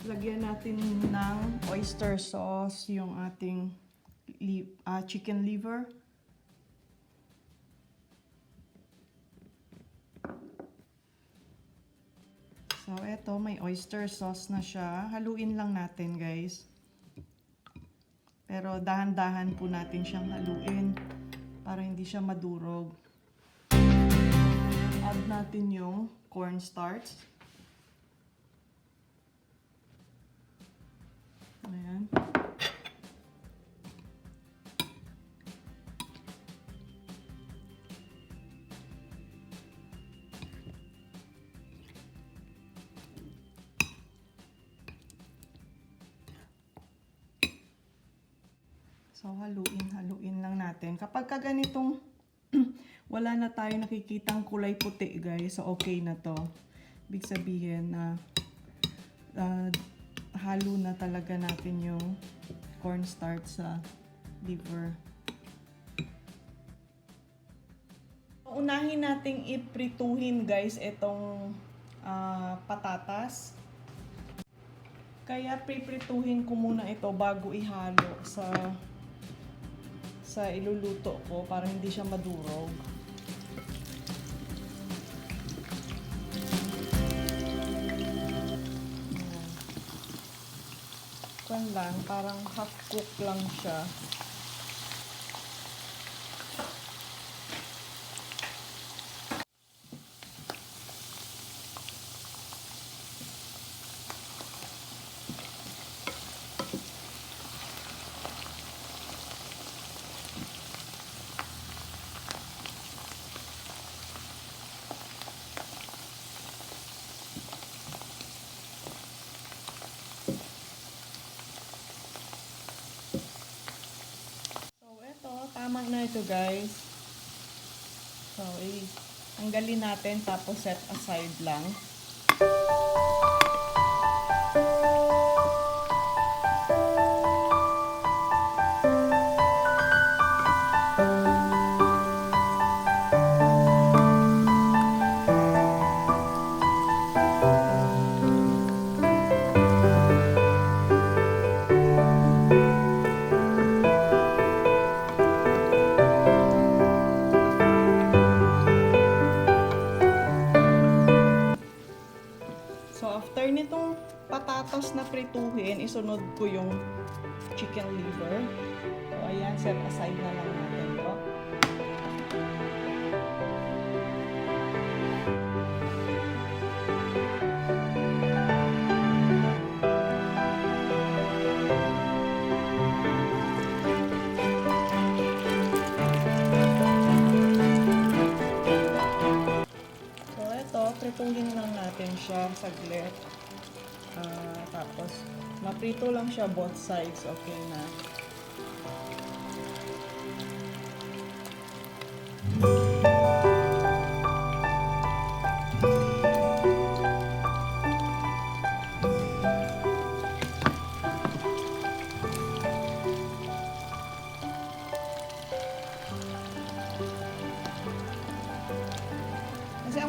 Lagyan natin ng oyster sauce yung ating chicken liver. So, eto, may oyster sauce na siya. Haluin lang natin, guys. Pero dahan-dahan po natin siyang haluin para hindi siya madurog. Add natin yung cornstarch. Ayan. So, haluin lang natin. Kapag ganitong wala na tayo nakikitang kulay puti, guys, so okay na to. Ibig sabihin na halo na talaga natin yung cornstarch sa liver. Unahin nating iprituhin, guys, itong patatas. Kaya piprituhin ko muna ito bago ihalo sa iluluto ko para hindi siya madurog. Kwan lang, parang half cook lang siya. Tama na ito, guys. So, tanggalin natin tapos set aside lang. After nitong patatas na prituhin, isunod ko yung chicken liver. So, ayan, set aside na lang natin ito. So, ito, prituhin lang natin siya saglit. Tapos, maprito lang siya both sides, okay na.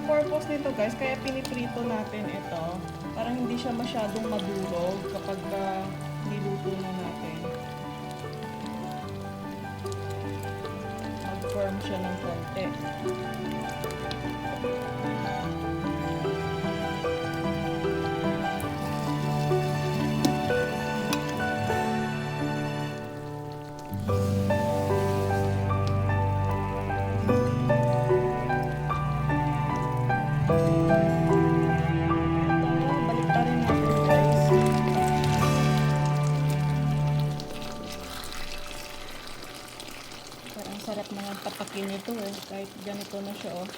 purpose nito guys, kaya piniprito natin ito. Parang hindi siya masyadong madurog kapag niluto na natin. Mag-firm siya ng konti. Sarap naman tapakin ito eh, kahit ganito na siya oh.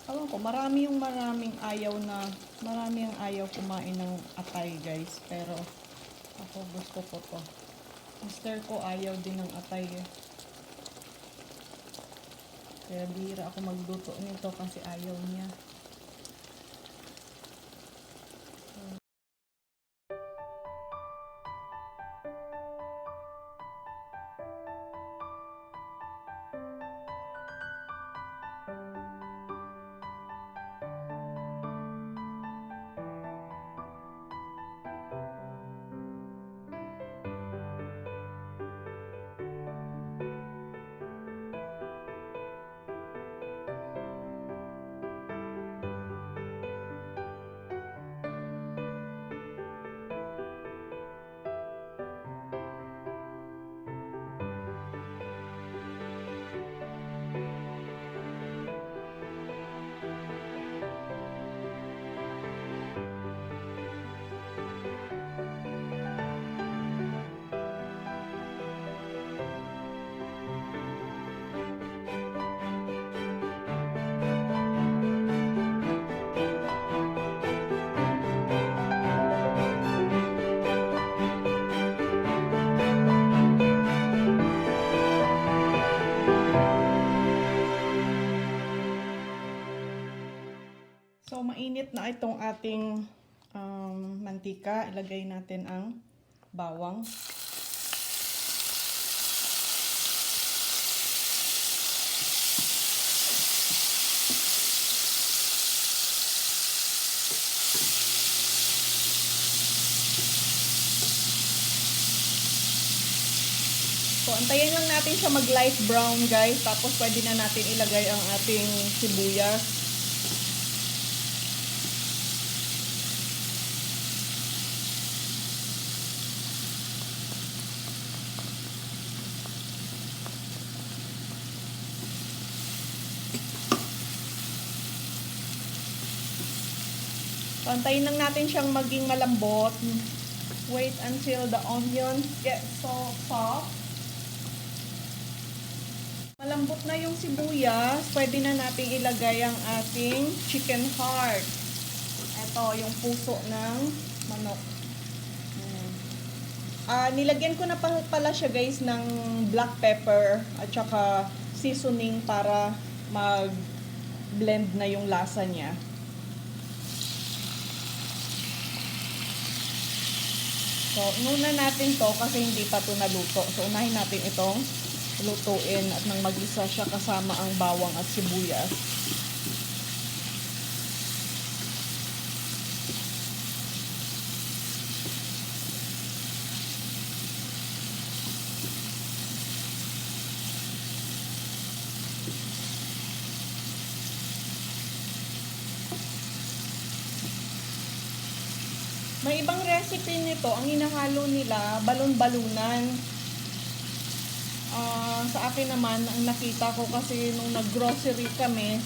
Alam ko, maraming ayaw kumain ng atay guys, pero ako gusto ko to. Mister ko ayaw din ng atay eh. Kaya bihira ako magluto nito kasi ayaw niya. So, mainit na itong ating mantika. Ilagay natin ang bawang. So, antayin lang natin siya mag-light brown guys. Tapos, pwede na natin ilagay ang ating sibuyas. Antayin lang natin siyang maging malambot. Wait until the onions get so soft. Malambot na yung sibuyas. Pwede na natin ilagay ang ating chicken heart. Ito, yung puso ng manok. Nilagyan ko na pala siya guys ng black pepper at saka seasoning para mag-blend na yung lasa niya. So, una natin to kasi hindi pa to naluto. So, unahin natin itong lutuin at nang maglisa siya kasama ang bawang at sibuyas. May ibang recipe nito, ang hinahalo nila, balon-balunan. Sa akin naman, ang nakita ko kasi nung nag-grocery kami,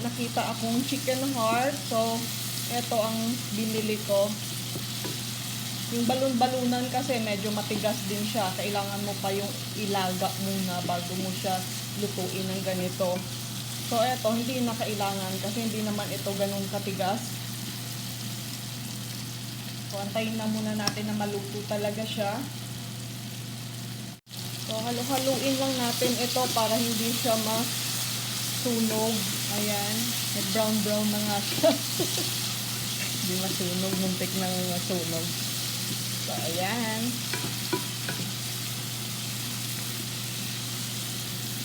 nakita akong chicken heart. So, ito ang binili ko. Yung balon-balunan kasi medyo matigas din siya. Kailangan mo pa yung ilaga muna bago mo siya lutuin ng ganito. So, eto, hindi na kailangan kasi hindi naman ito ganun katigas. So, antayin na muna natin na maluto talaga siya. So, halu-haluin lang natin ito para hindi siya masunog. Ayan. Nag-brown-brown na nga siya. Hindi masunog. Muntik na masunog. So, ayan.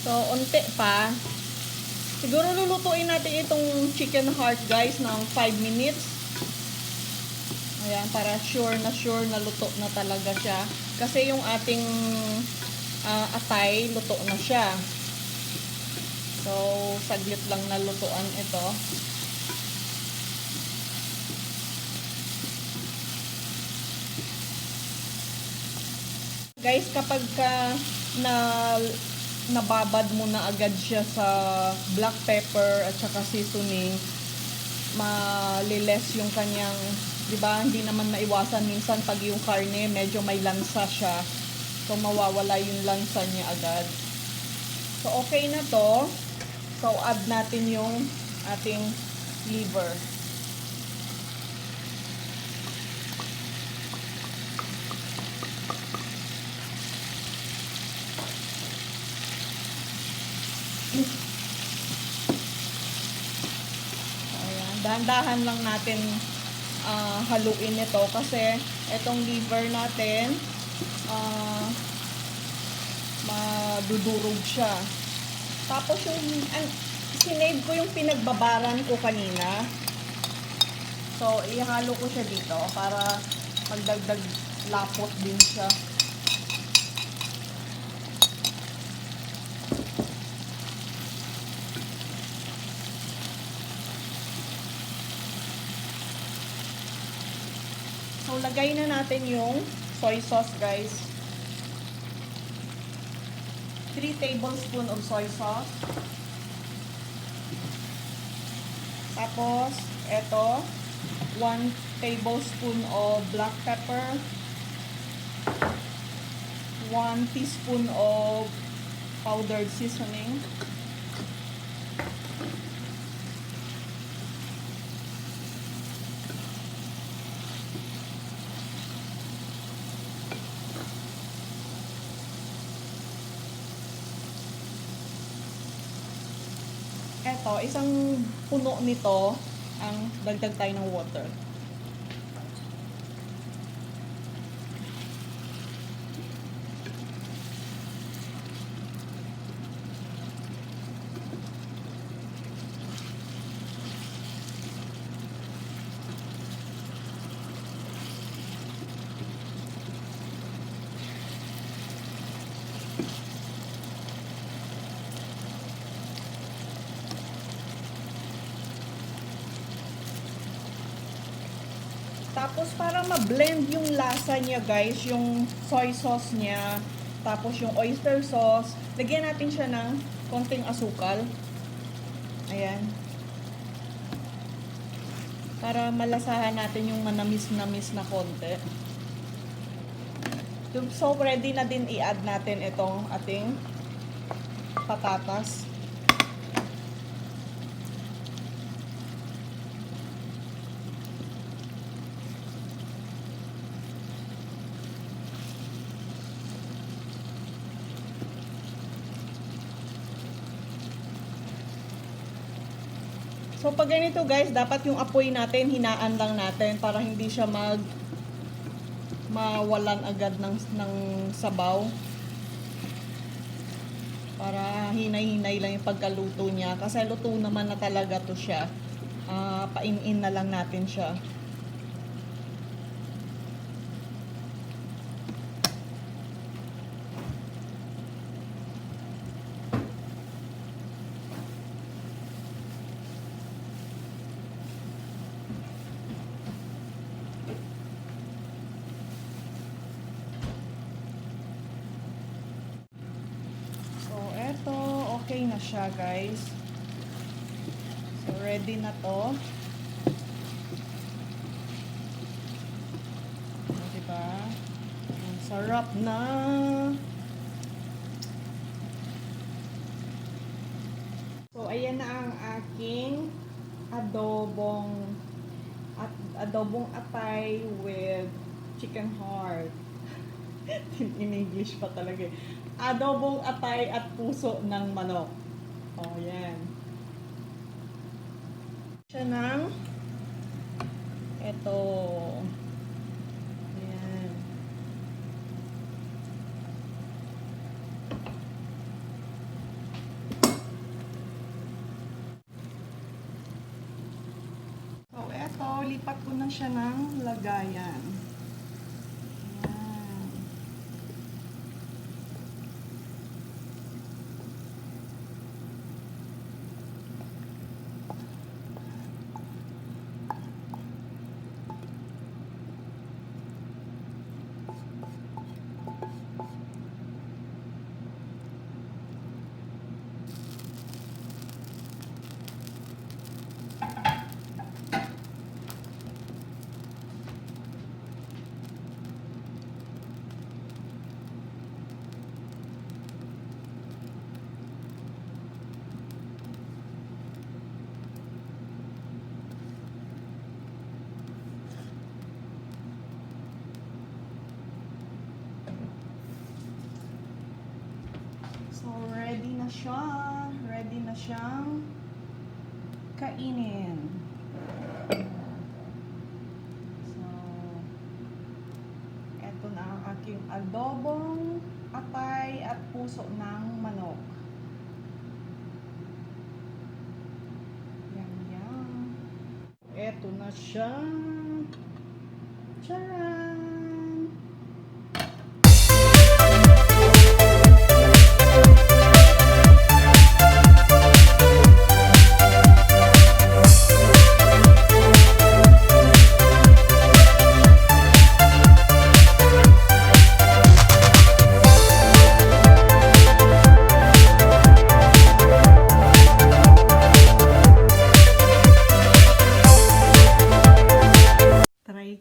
So, unti pa. Siguro lulutuin natin itong chicken heart, guys, ng 5 minutes. Ayan, para sure na luto na talaga siya. Kasi yung ating atay, luto na siya. So, saglit lang na lutuan ito. Guys, kapag nababad mo na agad siya sa black pepper at saka seasoning, maliles yung kanyang, di ba? Hindi naman maiwasan minsan pag yung karne medyo may lansa siya. So, mawawala yung lansa niya agad. So, okay na to. So, add natin yung ating liver. Ayan, dahan-dahan lang natin haluin ito kasi itong liver natin madudurog siya. Tapos yung sinave ko yung pinagbabaran ko kanina. So, ihalo ko siya dito para magdagdag lapot din siya. So, lagay na natin yung soy sauce, guys. 3 tablespoons of soy sauce. Tapos, eto, 1 tablespoon of black pepper. 1 teaspoon of powdered seasoning. Eto, isang puno nito ang dagdag tayo ng water. Tapos, para ma-blend yung lasa niya, guys, yung soy sauce niya, tapos yung oyster sauce, lagyan natin siya ng konting asukal. Ayan. Para malasahan natin yung manamis-namis na konti. So, ready na din i-add natin itong ating patatas. So, pag ganito, guys, dapat yung apoy natin, hinaan lang natin para hindi siya mawalan agad ng sabaw. Para hinay-hinay lang yung pagkaluto niya. Kasi luto naman na talaga to siya. Pain-in na lang natin siya. Okay na siya, guys. So, ready na to. So, diba? Sarap na. So, ayan na ang aking adobong atay with chicken heart. In English pa talaga. Adobong atay at puso ng manok. Oh, yan. Siya ng ito. Yan. So, eto, lipat ko na siya ng lagayan. Yan. So, ready na siya. Ready na siyang kainin. So, eto na ang aking adobong atay at puso ng manok. Yan, yan. Eto na siya. Charan!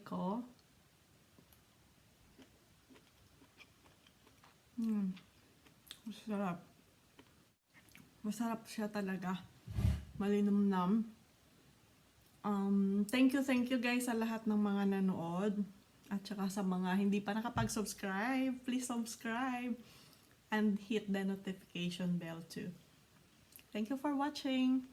Ko. Masarap. Masarap siya talaga. Malinamnam. Thank you guys sa lahat ng mga nanood. At saka sa mga hindi pa nakapag-subscribe, please subscribe and hit the notification bell too. Thank you for watching.